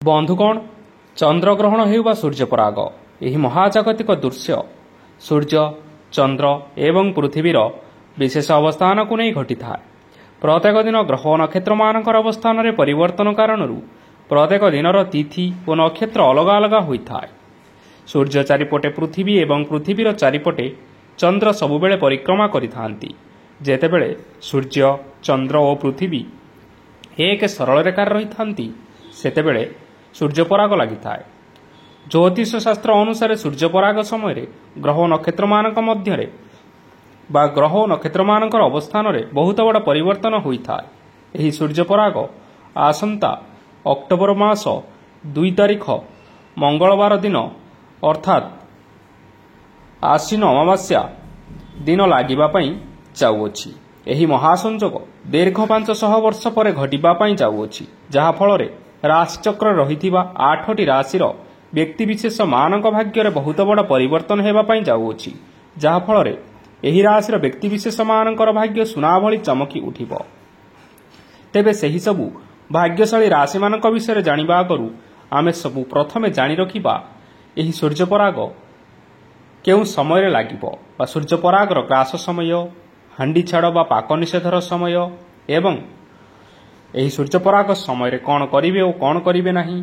ବନ୍ଧୁଗଣ, ଚନ୍ଦ୍ରଗ୍ରହଣ ହେଉ ବା ସୂର୍ଯ୍ୟପରାଗ, ଏହି ମହାଜାଗତିକ ଦୃଶ୍ୟ ସୂର୍ଯ୍ୟ, ଚନ୍ଦ୍ର ଏବଂ ପୃଥିବୀର ବିଶେଷ ଅବସ୍ଥାନକୁ ନେଇ ଘଟିଥାଏ। ପ୍ରତ୍ୟେକ ଦିନ ଗ୍ରହ ଓ ନକ୍ଷତ୍ରମାନଙ୍କର ଅବସ୍ଥାନରେ ପରିବର୍ତ୍ତନ କାରଣରୁ ପ୍ରତ୍ୟେକ ଦିନର ତିଥି ଓ ନକ୍ଷତ୍ର ଅଲଗା ଅଲଗା ହୋଇଥାଏ। ସୂର୍ଯ୍ୟ ଚାରିପଟେ ପୃଥିବୀ ଏବଂ ପୃଥିବୀର ଚାରିପଟେ ଚନ୍ଦ୍ର ସବୁବେଳେ ପରିକ୍ରମା କରିଥାନ୍ତି। ଯେତେବେଳେ ସୂର୍ଯ୍ୟ, ଚନ୍ଦ୍ର ଓ ପୃଥିବୀ ଏକ ସରଳ ରେଖାରେ ରହିଥାନ୍ତି, ସେତେବେଳେ ସୂର୍ଯ୍ୟପରାଗ ଲାଗିଥାଏ। ଜ୍ୟୋତିଷ ଶାସ୍ତ୍ର ଅନୁସାରେ ସୂର୍ଯ୍ୟପରାଗ ସମୟରେ ଗ୍ରହ ଓ ନକ୍ଷତ୍ରମାନଙ୍କ ମଧ୍ୟରେ ବା ଗ୍ରହ ଓ ନକ୍ଷତ୍ରମାନଙ୍କର ଅବସ୍ଥାନରେ ବହୁତ ବଡ଼ ପରିବର୍ତ୍ତନ ହୋଇଥାଏ। ଏହି ସୂର୍ଯ୍ୟପରାଗ ଆସନ୍ତା ଅକ୍ଟୋବର ମାସ 2 ତାରିଖ ମଙ୍ଗଳବାର ଦିନ ଅର୍ଥାତ୍ ଆଶ୍ୱିନ ଅମାବାସ୍ୟା ଦିନ ଲାଗିବା ପାଇଁ ଯାଉଅଛି। ଏହି ମହାସଂଯୋଗ ଦୀର୍ଘ 500 ବର୍ଷ ପରେ ଘଟିବା ପାଇଁ ଯାଉଅଛି, ଯାହାଫଳରେ ରାଶିଚକ୍ରରେ ରହିଥିବା 8ଟି ରାଶିର ବ୍ୟକ୍ତିବିଶେଷମାନଙ୍କ ଭାଗ୍ୟରେ ବହୁତ ବଡ଼ ପରିବର୍ତ୍ତନ ହେବା ପାଇଁ ଯାଉଅଛି, ଯାହାଫଳରେ ଏହି ରାଶିର ବ୍ୟକ୍ତିବିଶେଷମାନଙ୍କର ଭାଗ୍ୟ ସୁନା ଭଳି ଚମକି ଉଠିବ। ତେବେ ସେହିସବୁ ଭାଗ୍ୟଶାଳୀ ରାଶିମାନଙ୍କ ବିଷୟରେ ଜାଣିବା ଆଗରୁ ଆମେ ସବୁ ପ୍ରଥମେ ଜାଣି ରଖିବା ଏହି ସୂର୍ଯ୍ୟପରାଗ କେଉଁ ସମୟରେ ଲାଗିବ ବା ସୂର୍ଯ୍ୟପରାଗର ଗ୍ରାସ ସମୟ, ହାଣ୍ଡିଛାଡ଼ ବା ପାକ ନିଷେଧର ସମୟ ଏବଂ ଏହି ସୂର୍ଯ୍ୟପରାଗ ସମୟରେ କ'ଣ କରିବେ ଓ କ'ଣ କରିବେ ନାହିଁ,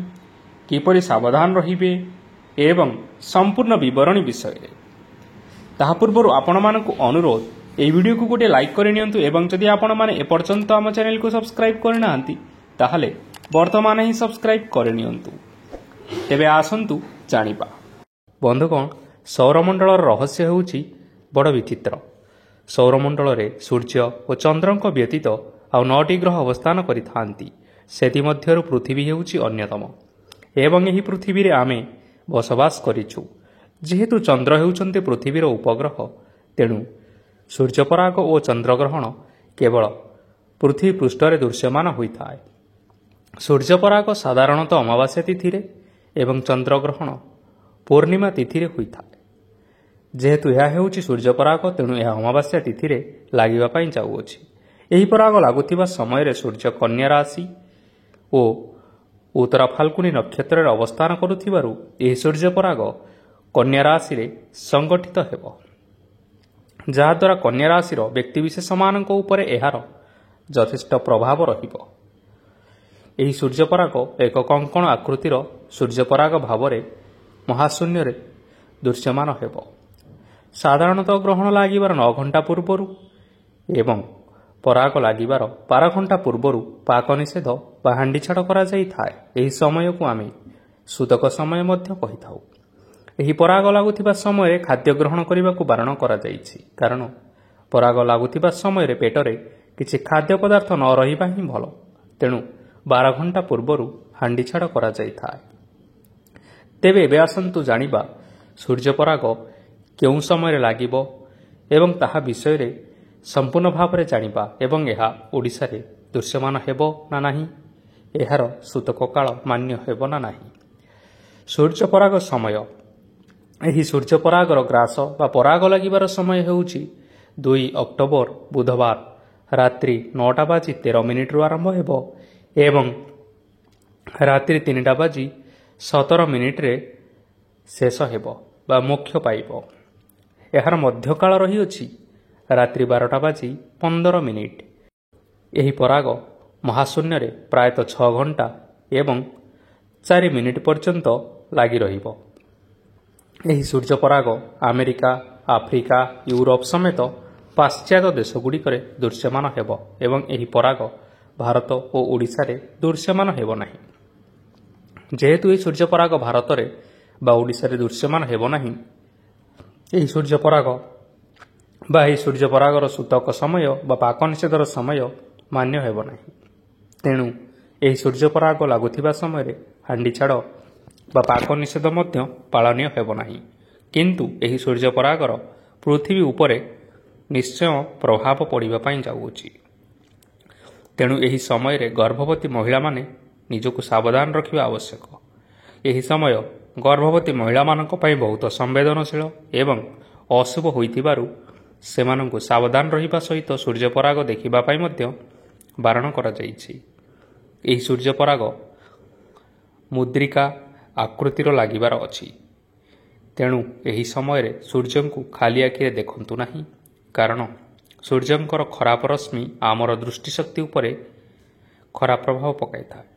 କିପରି ସାବଧାନ ରହିବେ ଏବଂ ସମ୍ପୂର୍ଣ୍ଣ ବିବରଣୀ ବିଷୟରେ। ତାହା ପୂର୍ବରୁ ଆପଣମାନଙ୍କୁ ଅନୁରୋଧ, ଏହି ଭିଡ଼ିଓକୁ ଗୋଟିଏ ଲାଇକ୍ କରିନିଅନ୍ତୁ ଏବଂ ଯଦି ଆପଣମାନେ ଏପର୍ଯ୍ୟନ୍ତ ଆମ ଚ୍ୟାନେଲକୁ ସବସ୍କ୍ରାଇବ୍ କରିନାହାନ୍ତି ତାହେଲେ ବର୍ତ୍ତମାନ ହିଁ ସବସ୍କ୍ରାଇବ୍ କରିନିଅନ୍ତୁ। ତେବେ ଆସନ୍ତୁ ଜାଣିବା। ବନ୍ଧୁଗଣ, ସୌରମଣ୍ଡଳର ରହସ୍ୟ ହେଉଛି ବଡ଼ ବିଚିତ୍ର। ସୌରମଣ୍ଡଳରେ ସୂର୍ଯ୍ୟ ଓ ଚନ୍ଦ୍ରଙ୍କ ବ୍ୟତୀତ ଆଉ 9ଟି ଗ୍ରହ ଅବସ୍ଥାନ କରିଥାନ୍ତି। ସେଥିମଧ୍ୟରୁ ପୃଥିବୀ ହେଉଛି ଅନ୍ୟତମ ଏବଂ ଏହି ପୃଥିବୀରେ ଆମେ ବସବାସ କରିଛୁ। ଯେହେତୁ ଚନ୍ଦ୍ର ହେଉଛନ୍ତି ପୃଥିବୀର ଉପଗ୍ରହ, ତେଣୁ ସୂର୍ଯ୍ୟପରାଗ ଓ ଚନ୍ଦ୍ରଗ୍ରହଣ କେବଳ ପୃଥିବୀ ପୃଷ୍ଠରେ ଦୃଶ୍ୟମାନ ହୋଇଥାଏ। ସୂର୍ଯ୍ୟପରାଗ ସାଧାରଣତଃ ଅମାବାସ୍ୟା ତିଥିରେ ଏବଂ ଚନ୍ଦ୍ରଗ୍ରହଣ ପୂର୍ଣ୍ଣିମା ତିଥିରେ ହୋଇଥାଏ। ଯେହେତୁ ଏହା ହେଉଛି ସୂର୍ଯ୍ୟପରାଗ, ତେଣୁ ଏହା ଅମାବାସ୍ୟା ତିଥିରେ ଲାଗିବା ପାଇଁ ଯାଉଅଛି। ଏହି ପରାଗ ଲାଗୁଥିବା ସମୟରେ ସୂର୍ଯ୍ୟ କନ୍ୟା ରାଶି ଓ ଉତ୍ତର ଫାଲ୍ଗୁନୀ ନକ୍ଷତ୍ରରେ ଅବସ୍ଥାନ କରୁଥିବାରୁ ଏହି ସୂର୍ଯ୍ୟପରାଗ କନ୍ୟା ରାଶିରେ ସଂଗଠିତ ହେବ, ଯାହାଦ୍ୱାରା କନ୍ୟା ରାଶିର ବ୍ୟକ୍ତିବିଶେଷମାନଙ୍କ ଉପରେ ଏହାର ଯଥେଷ୍ଟ ପ୍ରଭାବ ରହିବ। ଏହି ସୂର୍ଯ୍ୟପରାଗ ଏକ କଙ୍କଣ ଆକୃତିର ସୂର୍ଯ୍ୟପରାଗ ଭାବରେ ମହାଶୂନ୍ୟରେ ଦୃଶ୍ୟମାନ ହେବ। ସାଧାରଣତଃ ଗ୍ରହଣ ଲାଗିବାର 9 ଘଣ୍ଟା ପୂର୍ବରୁ ଏବଂ ପରାଗ ଲାଗିବାର 12 ଘଣ୍ଟା ପୂର୍ବରୁ ପାକ ନିଷେଧ ବା ହାଣ୍ଡିଛାଡ଼ କରାଯାଇଥାଏ। ଏହି ସମୟକୁ ଆମେ ସୂତକ ସମୟ ମଧ୍ୟ କହିଥାଉ। ଏହି ପରାଗ ଲାଗୁଥିବା ସମୟରେ ଖାଦ୍ୟ ଗ୍ରହଣ କରିବାକୁ ବାରଣ କରାଯାଇଛି, କାରଣ ପରାଗ ଲାଗୁଥିବା ସମୟରେ ପେଟରେ କିଛି ଖାଦ୍ୟ ପଦାର୍ଥ ନ ରହିବା ହିଁ ଭଲ। ତେଣୁ 12 ଘଣ୍ଟା ପୂର୍ବରୁ ହାଣ୍ଡିଛାଡ଼ କରାଯାଇଥାଏ। ତେବେ ଏବେ ଆସନ୍ତୁ ଜାଣିବା ସୂର୍ଯ୍ୟପରାଗ କେଉଁ ସମୟରେ ଲାଗିବ ଏବଂ ତାହା ବିଷୟରେ ସମ୍ପୂର୍ଣ୍ଣ ଭାବରେ ଜାଣିବା ଏବଂ ଏହା ଓଡ଼ିଶାରେ ଦୃଶ୍ୟମାନ ହେବ ନା ନାହିଁ, ଏହାର ସୂତକ କାଳ ମାନ୍ୟ ହେବ ନା ନାହିଁ। ସୂର୍ଯ୍ୟପରାଗ ସମୟ। ଏହି ସୂର୍ଯ୍ୟପରାଗର ଗ୍ରାସ ବା ପରାଗ ଲାଗିବାର ସମୟ ହେଉଛି 2 ଅକ୍ଟୋବର ବୁଧବାର ରାତ୍ରି 9:13 ଆରମ୍ଭ ହେବ ଏବଂ ରାତ୍ରି 3:17 ଶେଷ ହେବ ବା ମୋକ୍ଷ ପାଇବ। ଏହାର ମଧ୍ୟକାଳ ରହିଅଛି ରାତ୍ରି 12:15। ଏହି ପରାଗ ମହାଶୂନ୍ୟରେ ପ୍ରାୟତଃ 6 ଘଣ୍ଟା ଏବଂ 4 ମିନିଟ୍ ପର୍ଯ୍ୟନ୍ତ ଲାଗି ରହିବ। ଏହି ସୂର୍ଯ୍ୟପରାଗ ଆମେରିକା, ଆଫ୍ରିକା, ୟୁରୋପ ସମେତ ପାଶ୍ଚାତ୍ୟ ଦେଶଗୁଡ଼ିକରେ ଦୃଶ୍ୟମାନ ହେବ ଏବଂ ଏହି ପରାଗ ଭାରତ ଓ ଓଡ଼ିଶାରେ ଦୃଶ୍ୟମାନ ହେବ ନାହିଁ। ଯେହେତୁ ଏହି ସୂର୍ଯ୍ୟପରାଗ ଭାରତରେ ବା ଓଡ଼ିଶାରେ ଦୃଶ୍ୟମାନ ହେବ ନାହିଁ, ଏହି ସୂର୍ଯ୍ୟପରାଗର ସୂତକ ସମୟ ବା ପାକ ନିଷେଧର ସମୟ ମାନ୍ୟ ହେବ ନାହିଁ। ତେଣୁ ଏହି ସୂର୍ଯ୍ୟପରାଗ ଲାଗୁଥିବା ସମୟରେ ହାଣ୍ଡିଛାଡ଼ ବା ପାକ ନିଷେଧ ମଧ୍ୟ ପାଳନୀୟ ହେବ ନାହିଁ। କିନ୍ତୁ ଏହି ସୂର୍ଯ୍ୟପରାଗର ପୃଥିବୀ ଉପରେ ନିଶ୍ଚୟ ପ୍ରଭାବ ପଡ଼ିବା ପାଇଁ ଯାଉଅଛି। ତେଣୁ ଏହି ସମୟରେ ଗର୍ଭବତୀ ମହିଳାମାନେ ନିଜକୁ ସାବଧାନ ରଖିବା ଆବଶ୍ୟକ। ଏହି ସମୟ ଗର୍ଭବତୀ ମହିଳାମାନଙ୍କ ପାଇଁ ବହୁତ ସମ୍ବେଦନଶୀଳ ଏବଂ ଅଶୁଭ ହୋଇଥିବାରୁ ସେମାନଙ୍କୁ ସାବଧାନ ରହିବା ସହିତ ସୂର୍ଯ୍ୟପରାଗ ଦେଖିବା ପାଇଁ ମଧ୍ୟ ବାରଣ କରାଯାଇଛି। ଏହି ସୂର୍ଯ୍ୟପରାଗ ମୁଦ୍ରିକା ଆକୃତିର ଲାଗିବାର ଅଛି। ତେଣୁ ଏହି ସମୟରେ ସୂର୍ଯ୍ୟଙ୍କୁ ଖାଲି ଆଖିରେ ଦେଖନ୍ତୁ ନାହିଁ, କାରଣ ସୂର୍ଯ୍ୟଙ୍କର ଖରାପ ରଶ୍ମି ଆମର ଦୃଷ୍ଟିଶକ୍ତି ଉପରେ ଖରାପ ପ୍ରଭାବ ପକାଇଥାଏ।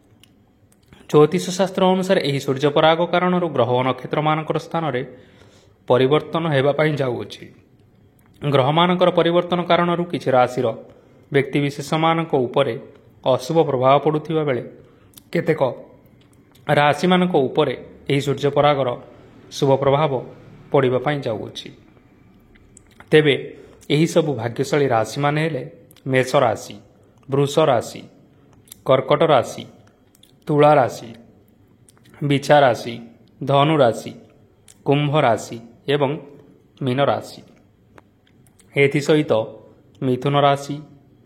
ଜ୍ୟୋତିଷ ଶାସ୍ତ୍ର ଅନୁସାରେ ଏହି ସୂର୍ଯ୍ୟପରାଗ କାରଣରୁ ଗ୍ରହ ଓ ନକ୍ଷତ୍ରମାନଙ୍କର ସ୍ଥାନରେ ପରିବର୍ତ୍ତନ ହେବା ପାଇଁ ଯାଉଅଛି। ଗ୍ରହମାନଙ୍କର ପରିବର୍ତ୍ତନ କାରଣରୁ କିଛି ରାଶିର ବ୍ୟକ୍ତିବିଶେଷମାନଙ୍କ ଉପରେ ଅଶୁଭ ପ୍ରଭାବ ପଡ଼ୁଥିବା ବେଳେ କେତେକ ରାଶିମାନଙ୍କ ଉପରେ ଏହି ସୂର୍ଯ୍ୟପରାଗର ଶୁଭ ପ୍ରଭାବ ପଡ଼ିବା ପାଇଁ ଯାଉଅଛି। ତେବେ ଏହିସବୁ ଭାଗ୍ୟଶାଳୀ ରାଶିମାନେ ହେଲେ ମେଷ ରାଶି, ବୃଷ ରାଶି, କର୍କଟ ରାଶି, ତୁଳା ରାଶି, ବିଛା ରାଶି, ଧନୁ ରାଶି, କୁମ୍ଭ ରାଶି ଏବଂ ମୀନ ରାଶି। ଏଥିସହିତ ମିଥୁନ ରାଶି,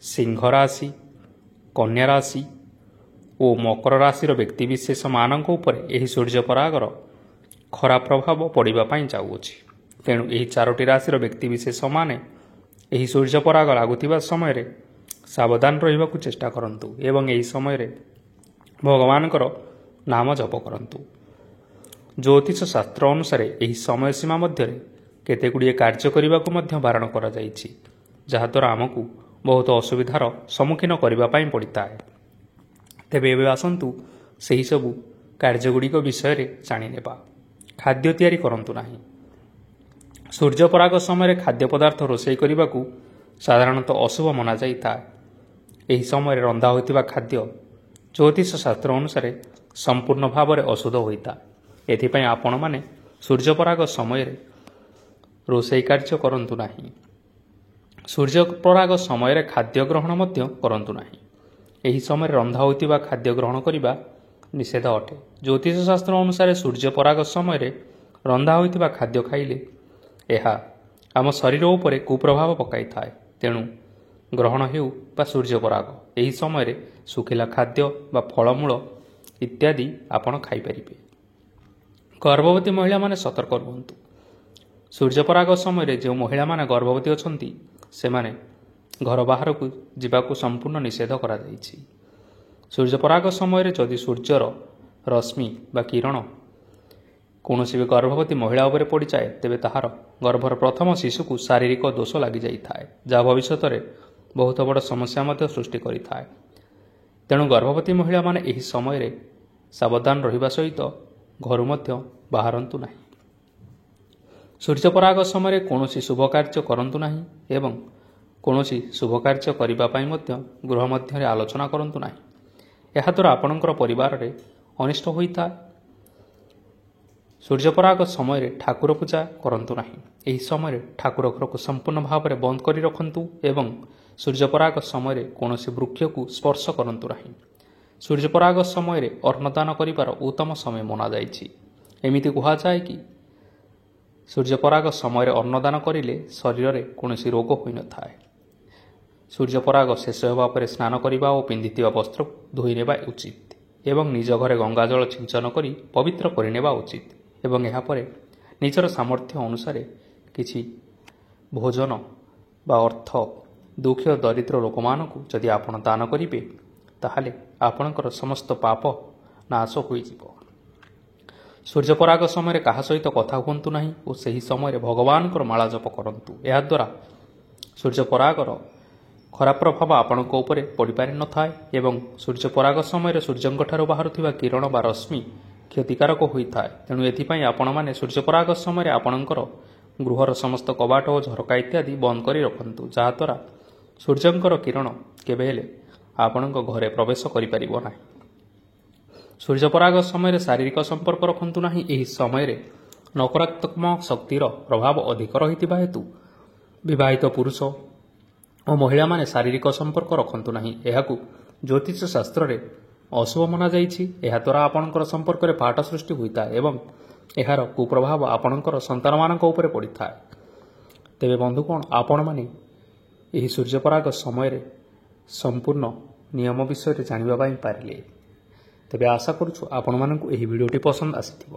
ସିଂହ ରାଶି, କନ୍ୟା ରାଶି ଓ ମକର ରାଶିର ବ୍ୟକ୍ତିବିଶେଷମାନଙ୍କ ଉପରେ ଏହି ସୂର୍ଯ୍ୟପରାଗର ଖରାପ ପ୍ରଭାବ ପଡ଼ିବା ପାଇଁ ଯାଉଅଛି। ତେଣୁ ଏହି 4ଟି ରାଶିର ବ୍ୟକ୍ତିବିଶେଷମାନେ ଏହି ସୂର୍ଯ୍ୟପରାଗ ଲାଗୁଥିବା ସମୟରେ ସାବଧାନ ରହିବାକୁ ଚେଷ୍ଟା କରନ୍ତୁ ଏବଂ ଏହି ସମୟରେ ଭଗବାନଙ୍କର ନାମ ଜପ କରନ୍ତୁ। ଜ୍ୟୋତିଷ ଶାସ୍ତ୍ର ଅନୁସାରେ ଏହି ସମୟ ସୀମା ମଧ୍ୟରେ କେତେଗୁଡ଼ିଏ କାର୍ଯ୍ୟ କରିବାକୁ ମଧ୍ୟ ବାରଣ କରାଯାଇଛି, ଯାହାଦ୍ୱାରା ଆମକୁ ବହୁତ ଅସୁବିଧାର ସମ୍ମୁଖୀନ କରିବା ପାଇଁ ପଡ଼ିଥାଏ। ତେବେ ଏବେ ଆସନ୍ତୁ ସେହିସବୁ କାର୍ଯ୍ୟଗୁଡ଼ିକ ବିଷୟରେ ଜାଣିନେବା। ଖାଦ୍ୟ ତିଆରି କରନ୍ତୁ ନାହିଁ। ସୂର୍ଯ୍ୟପରାଗ ସମୟରେ ଖାଦ୍ୟ ପଦାର୍ଥ ରୋଷେଇ କରିବାକୁ ସାଧାରଣତଃ ଅଶୁଭ ମନାଯାଇଥାଏ। ଏହି ସମୟରେ ରନ୍ଧା ହୋଇଥିବା ଖାଦ୍ୟ ଜ୍ୟୋତିଷ ଶାସ୍ତ୍ର ଅନୁସାରେ ସମ୍ପୂର୍ଣ୍ଣ ଭାବରେ ଅଶୁଦ୍ଧ ହୋଇଥାଏ। ଏଥିପାଇଁ ଆପଣମାନେ ସୂର୍ଯ୍ୟପରାଗ ସମୟରେ ରୋଷେଇ କାର୍ଯ୍ୟ କରନ୍ତୁ ନାହିଁ। ସୂର୍ଯ୍ୟପରାଗ ସମୟରେ ଖାଦ୍ୟ ଗ୍ରହଣ ମଧ୍ୟ କରନ୍ତୁ ନାହିଁ। ଏହି ସମୟରେ ରନ୍ଧା ହୋଇଥିବା ଖାଦ୍ୟ ଗ୍ରହଣ କରିବା ନିଷେଧ ଅଟେ। ଜ୍ୟୋତିଷ ଶାସ୍ତ୍ର ଅନୁସାରେ ସୂର୍ଯ୍ୟପରାଗ ସମୟରେ ରନ୍ଧା ହୋଇଥିବା ଖାଦ୍ୟ ଖାଇଲେ ଏହା ଆମ ଶରୀର ଉପରେ କୁପ୍ରଭାବ ପକାଇଥାଏ। ତେଣୁ ଗ୍ରହଣ ହେଉ ବା ସୂର୍ଯ୍ୟପରାଗ, ଏହି ସମୟରେ ଶୁଖିଲା ଖାଦ୍ୟ ବା ଫଳମୂଳ ଇତ୍ୟାଦି ଆପଣ ଖାଇପାରିବେ। ଗର୍ଭବତୀ ମହିଳାମାନେ ସତର୍କ ରୁହନ୍ତୁ। ସୂର୍ଯ୍ୟପରାଗ ସମୟରେ ଯେଉଁ ମହିଳାମାନେ ଗର୍ଭବତୀ ଅଛନ୍ତି ସେମାନେ ଘର ବାହାରକୁ ଯିବାକୁ ସମ୍ପୂର୍ଣ୍ଣ ନିଷେଧ କରାଯାଇଛି। ସୂର୍ଯ୍ୟପରାଗ ସମୟରେ ଯଦି ସୂର୍ଯ୍ୟର ରଶ୍ମି ବା କିରଣ କୌଣସି ବି ଗର୍ଭବତୀ ମହିଳା ଉପରେ ପଡ଼ିଯାଏ, ତେବେ ତାହାର ଗର୍ଭର ପ୍ରଥମ ଶିଶୁକୁ ଶାରୀରିକ ଦୋଷ ଲାଗିଯାଇଥାଏ, ଯାହା ଭବିଷ୍ୟତରେ ବହୁତ ବଡ଼ ସମସ୍ୟା ମଧ୍ୟ ସୃଷ୍ଟି କରିଥାଏ। ତେଣୁ ଗର୍ଭବତୀ ମହିଳାମାନେ ଏହି ସମୟରେ ସାବଧାନ ରହିବା ସହିତ ଘରୁ ମଧ୍ୟ ବାହାରନ୍ତୁ ନାହିଁ। ସୂର୍ଯ୍ୟପରାଗ ସମୟରେ କୌଣସି ଶୁଭ କାର୍ଯ୍ୟ କରନ୍ତୁ ନାହିଁ ଏବଂ କୌଣସି ଶୁଭ କାର୍ଯ୍ୟ କରିବା ପାଇଁ ମଧ୍ୟ ଗୃହ ମଧ୍ୟରେ ଆଲୋଚନା କରନ୍ତୁ ନାହିଁ। ଏହାଦ୍ୱାରା ଆପଣଙ୍କର ପରିବାରରେ ଅନିଷ୍ଟ ହୋଇଥାଏ। ସୂର୍ଯ୍ୟପରାଗ ସମୟରେ ଠାକୁର ପୂଜା କରନ୍ତୁ ନାହିଁ। ଏହି ସମୟରେ ଠାକୁର ଘରକୁ ସମ୍ପୂର୍ଣ୍ଣ ଭାବରେ ବନ୍ଦ କରି ରଖନ୍ତୁ ଏବଂ ସୂର୍ଯ୍ୟପରାଗ ସମୟରେ କୌଣସି ବୃକ୍ଷକୁ ସ୍ପର୍ଶ କରନ୍ତୁ ନାହିଁ। ସୂର୍ଯ୍ୟପରାଗ ସମୟରେ ଅନ୍ନଦାନ କରିବାର ଉତ୍ତମ ସମୟ ମନାଯାଇଛି। ଏମିତି କୁହାଯାଏ କି ସୂର୍ଯ୍ୟପରାଗ ସମୟରେ ଅନ୍ନଦାନ କରିଲେ ଶରୀରରେ କୌଣସି ରୋଗ ହୋଇନଥାଏ। ସୂର୍ଯ୍ୟପରାଗ ଶେଷ ହେବା ପରେ ସ୍ନାନ କରିବା ଓ ପିନ୍ଧିଥିବା ବସ୍ତ୍ରକୁ ଧୋଇ ନେବା ଉଚିତ ଏବଂ ନିଜ ଘରେ ଗଙ୍ଗାଜଳ ଛିଞ୍ଚନ କରି ପବିତ୍ର କରିନେବା ଉଚିତ ଏବଂ ଏହାପରେ ନିଜର ସାମର୍ଥ୍ୟ ଅନୁସାରେ କିଛି ଭୋଜନ ବା ଅର୍ଥ ଦୁଃଖୀ ଓ ଦରିଦ୍ର ଲୋକମାନଙ୍କୁ ଯଦି ଆପଣ ଦାନ କରିବେ, ତାହେଲେ ଆପଣଙ୍କର ସମସ୍ତ ପାପ ନାଶ ହୋଇଯିବ। ସୂର୍ଯ୍ୟପରାଗ ସମୟରେ କାହା ସହିତ କଥା ହୁଅନ୍ତୁ ନାହିଁ ଓ ସେହି ସମୟରେ ଭଗବାନଙ୍କର ମାଳା ଜପ କରନ୍ତୁ। ଏହାଦ୍ୱାରା ସୂର୍ଯ୍ୟପରାଗର ଖରାପ ପ୍ରଭାବ ଆପଣଙ୍କ ଉପରେ ପଡ଼ିପାରିନଥାଏ ଏବଂ ସୂର୍ଯ୍ୟପରାଗ ସମୟରେ ସୂର୍ଯ୍ୟଙ୍କଠାରୁ ବାହାରୁଥିବା କିରଣ ବା ରଶ୍ମି କ୍ଷତିକାରକ ହୋଇଥାଏ। ତେଣୁ ଏଥିପାଇଁ ଆପଣମାନେ ସୂର୍ଯ୍ୟପରାଗ ସମୟରେ ଆପଣଙ୍କର ଗୃହର ସମସ୍ତ କବାଟ ଓ ଝରକା ଇତ୍ୟାଦି ବନ୍ଦ କରି ରଖନ୍ତୁ, ଯାହାଦ୍ୱାରା ସୂର୍ଯ୍ୟଙ୍କର କିରଣ କେବେ ହେଲେ ଆପଣଙ୍କ ଘରେ ପ୍ରବେଶ କରିପାରିବ ନାହିଁ। ସୂର୍ଯ୍ୟପରାଗ ସମୟରେ ଶାରୀରିକ ସମ୍ପର୍କ ରଖନ୍ତୁ ନାହିଁ। ଏହି ସମୟରେ ନକାରାତ୍ମକ ଶକ୍ତିର ପ୍ରଭାବ ଅଧିକ ରହିଥିବା ହେତୁ ବିବାହିତ ପୁରୁଷ ଓ ମହିଳାମାନେ ଶାରୀରିକ ସମ୍ପର୍କ ରଖନ୍ତୁ ନାହିଁ। ଏହାକୁ ଜ୍ୟୋତିଷ ଶାସ୍ତ୍ରରେ ଅଶୁଭ ମନାଯାଇଛି। ଏହାଦ୍ୱାରା ଆପଣଙ୍କର ସମ୍ପର୍କରେ ଫାଟ ସୃଷ୍ଟି ହୋଇଥାଏ ଏବଂ ଏହାର କୁପ୍ରଭାବ ଆପଣଙ୍କର ସନ୍ତାନମାନଙ୍କ ଉପରେ ପଡ଼ିଥାଏ। ତେବେ ବନ୍ଧୁଗଣ, ଆପଣମାନେ ଏହି ସୂର୍ଯ୍ୟପରାଗ ସମୟରେ ସମ୍ପୂର୍ଣ୍ଣ ନିୟମ ବିଷୟରେ ଜାଣିବା ପାଇଁ ପାରିଲେ। ତେବେ ଆଶା କରୁଛୁ ଆପଣମାନଙ୍କୁ ଏହି ଭିଡ଼ିଓଟି ପସନ୍ଦ ଆସିଥିବ।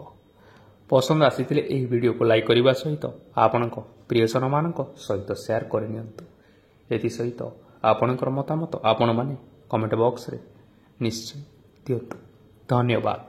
ପସନ୍ଦ ଆସିଥିଲେ ଏହି ଭିଡ଼ିଓକୁ ଲାଇକ୍ କରିବା ସହିତ ଆପଣଙ୍କ ପ୍ରିୟଜନମାନଙ୍କ ସହିତ ସେୟାର କରିନିଅନ୍ତୁ। ଏଥିସହିତ ଆପଣଙ୍କର ମତାମତ ଆପଣମାନେ କମେଣ୍ଟ ବକ୍ସରେ ନିଶ୍ଚୟ ଦିଅନ୍ତୁ। ଧନ୍ୟବାଦ।